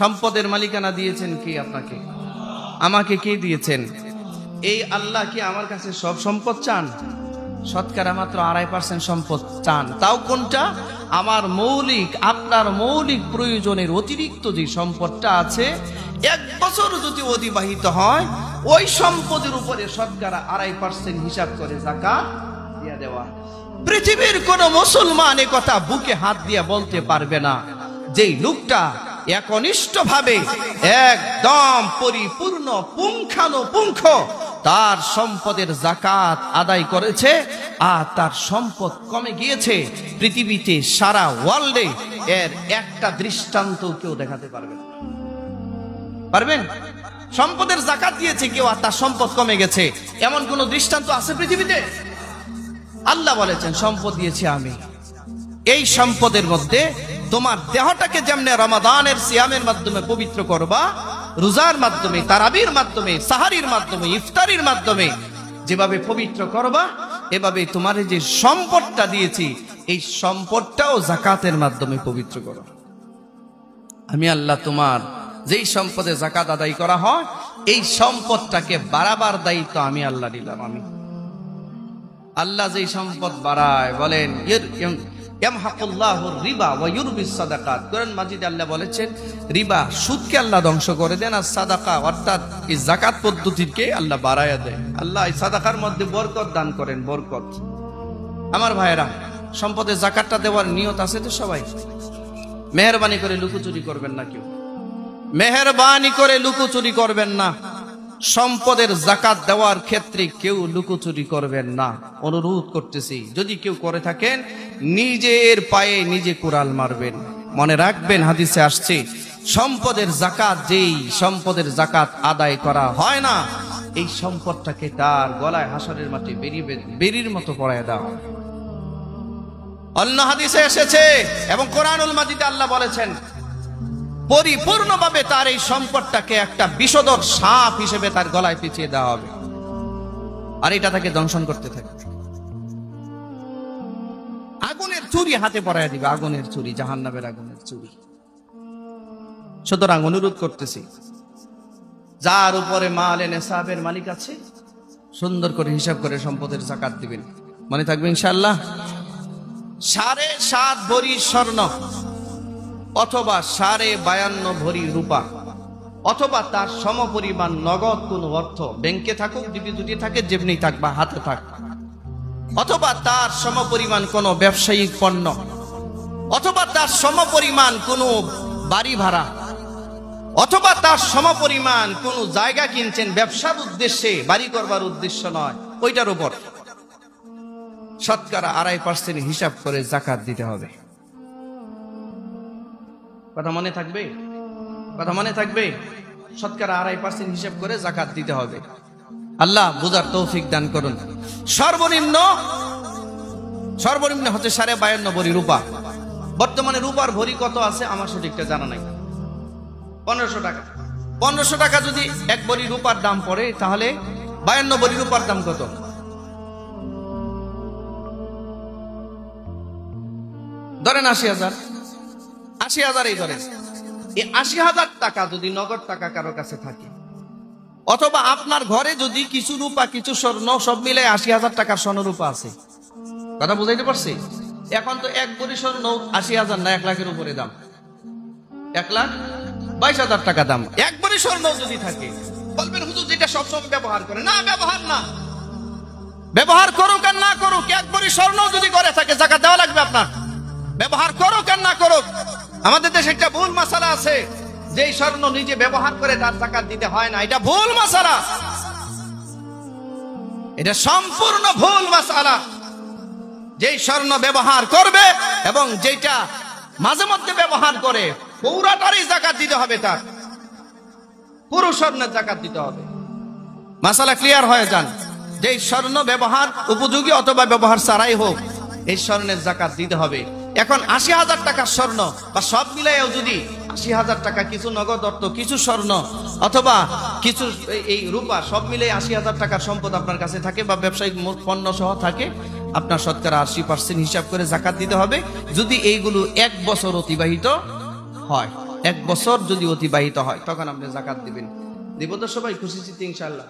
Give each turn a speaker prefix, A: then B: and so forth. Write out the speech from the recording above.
A: সম্পদের মালিকানা দিয়েছেন কি আপনাকে? আমাকে কে দিয়েছেন? এই আল্লাহ কি আমার কাছে সব সম্পদ চান? শতকরা মাত্র 2.5% সম্পদ চান। তাও কোনটা? আমার মৌলিক, আপনার মৌলিক প্রয়োজনের অতিরিক্ত যে সম্পদটা আছে, 1 বছর যদি অতিবাহিত হয়, ওই সম্পদের উপরে শতকরা 2.5% হিসাব করে যাকাত দিয়ে দেওয়া। পৃথিবীর কোন মুসলমান এ কথা বুকে হাত দিয়ে বলতে পারবে না যেই লোকটা একনিষ্ঠভাবে একদম পরিপূর্ণ পুঙ্খানুপুঙ্খ তার সম্পদের যাকাত আদায় করেছে আর তার সম্পদ কমে গিয়েছে। পৃথিবীতে সারা ওয়ার্ল্ডে এর একটা দৃষ্টান্ত কেউ দেখাতে পারবে না। পারবেন? সম্পদের যাকাত দিয়েছে কেউ আর তার সম্পদ কমে গেছে, এমন কোন দৃষ্টান্ত আছে পৃথিবীতে? আল্লাহ বলেছেন সম্পদ দিয়েছি আমি। এই সম্পদের মধ্যে তোমার দেহটাকে যেমন রমাদানের সিয়ামের মাধ্যমে পবিত্র করবা, রোজার মাধ্যমে, তারাবির মাধ্যমে, সাহারির মাধ্যমে, ইফতারির মাধ্যমে যেভাবে পবিত্র করবা, এভাবে তোমার যে সম্পদটা দিয়েছি এই সম্পদটাও যাকাতের মাধ্যমে পবিত্র করো। আমি আল্লাহ তোমার যেই সম্পদে যাকাত আদায় করা হয় এই সম্পদটাকে বাড়াবার দায়িত্ব আমি আল্লাহ দিলাম। আমি আল্লাহ যেই সম্পদ বাড়ায়, বলেন ইয়ামহাকুল্লাহুর রিবা ওয়া ইউরবিস সাদাকাত। কোরআন মাজিদে আল্লাহ বলেছেন রিবা, সুদকে আল্লাহ ধ্বংস করে দেন, আর সাদাকা অর্থাৎ এই যাকাত পদ্ধতিকে আল্লাহ বাড়ায়া দেন। আল্লাহ এই সাদাকার মধ্যে বরকত দান করেন, বরকত। আমার ভাইয়েরা, সম্পদের যাকাতটা দেওয়ার নিয়ত আছে তো সবাই? মেহেরবানি করে লুকোচুরি করবেন না কেউ, মেহেরবানি করে লুকোচুরি করবেন না। সম্পদের যাকাত দেওয়ার ক্ষেত্রে কেউ লুকোচুরি করবেন না, অনুরোধ করতেছি। যদি কেউ করে থাকেন নিজের পায়ে নিজে কুড়াল মারবেন। মনে রাখবেন হাদিসে আসছে সম্পদের যাকাত, যেই সম্পদের যাকাত আদায় করা হয় না এই সম্পদটাকে তার গলায় হাসরের মাঠে বেরির মতো পড়ায় দাও। অন্য হাদিসে এসেছে এবং কোরআনুল মাজিদে আল্লাহ বলেছেন পরিপূর্ণভাবে তার এই সম্পদটাকে একটা বিষধর সাপ হিসেবে তার গলায় পেঁচিয়ে দেওয়া হবে, আর এটা তাকে দংশন করতে থাকে। আগুনের ছুরি হাতে পড়ায় দিবে, আগুনের ছুরি, জাহান্নামের আগুনের ছুরি। সুতরাং অনুরোধ করতেছি, যার উপরে মাল নেসাবের মালিক আছে সুন্দর করে হিসাব করে সম্পদের যাকাত দিবেন। মনে থাকবে ইনশাআল্লাহ। 7.5 ভরি স্বর্ণ অথবা 52.5 ভরি রূপা অথবা তার সমপরিমাণ নগদ কোন অর্থ, ব্যাংকে থাকুক, ডিপোজিটে থাকে, যেমনি থাক বা হাতে থাক, অথবা তার সমপরিমাণ কোন ব্যবসায়িক পণ্য, অথবা তার সমপরিমাণ কোন বাড়ি ভাড়া, অথবা তার সমপরিমাণ কোন জায়গা কিনছেন ব্যবসার উদ্দেশ্যে, বাড়ি করবার উদ্দেশ্য নয়, ওইটার উপর শতকরা 2.5% হিসাব করে যাকাত দিতে হবে। কথা মনে থাকবে? কথা মনে থাকবে? শতকরা 2.5% হিসাব করে যাকাত দিতে হবে। আল্লাহ বুঝার তৌফিক দান করুন। সর্বনিম্ন হচ্ছে 52.5 ভরি রূপা। বর্তমানে রূপার ভরি কত আছে আমার সঠিকটা জানা নাই। 1500 টাকা। 1500 টাকা যদি 1 ভরি রূপার দাম পড়ে, তাহলে 52 ভরি রূপার দাম কত? ধরেন 80,000। 80,000 ধরেন। এই 80,000 টাকা যদি নগদ টাকা কারো কাছে থাকে, অথবা আপনার ঘরে যদি কিছু রূপা কিছু স্বর্ণ সব মিলে 80,000 টাকার স্বর্ণ রূপা আছে, কথা বুঝাইতে পারছি? এখন তো 1 ভরি স্বর্ণ 80,000 না, 1 লাখের উপরে দাম, 1,22,000 টাকা দাম। 1 ভরি স্বর্ণ যদি থাকে, বলবেন হুজুর যেটা সবসময় ব্যবহার করে না, ব্যবহার না, ব্যবহার করুক আর না করুক, 1 ভরি স্বর্ণ যদি করে থাকে যাকাত দেওয়া লাগবে আপনার। ব্যবহার করুক আর না করুক। আমাদের দেশে একটা ভুল মাসালা আছে, যে স্বর্ণ নিজে ব্যবহার করে তার যাকাত দিতে হয় না, এটা ভুল মাসালা, এটা সম্পূর্ণ ভুল মাসালা। যেই স্বর্ণ ব্যবহার করবে এবং যেটা মাঝে মধ্যে ব্যবহার করে পুরাটারই যাকাত দিতে হবে, তার পুরো স্বর্ণের যাকাত দিতে হবে। মাসালা ক্লিয়ার হয়ে যান। যেই স্বর্ণ ব্যবহার উপযোগী অথবা ব্যবহার ছাড়াই হোক, এই স্বর্ণের যাকাত দিতে হবে। এখন 80,000 টাকার স্বর্ণ বা সব মিলাইও যদি 80,000 টাকা, কিছু নগদ অর্থ, কিছু স্বর্ণ অথবা কিছু এই রূপা সব মিলে 80,000 টাকার সম্পদ আপনার কাছে থাকে বা ব্যবসায়িক পণ্য সহ থাকে, আপনার শতকরা 80% হিসাব করে যাকাত দিতে হবে, যদি এইগুলো 1 বছর অতিবাহিত হয়। 1 বছর যদি অতিবাহিত হয় তখন আপনি যাকাত দিবেন। দিব তো সবাই খুশি চিত্তে ইনশাআল্লাহ।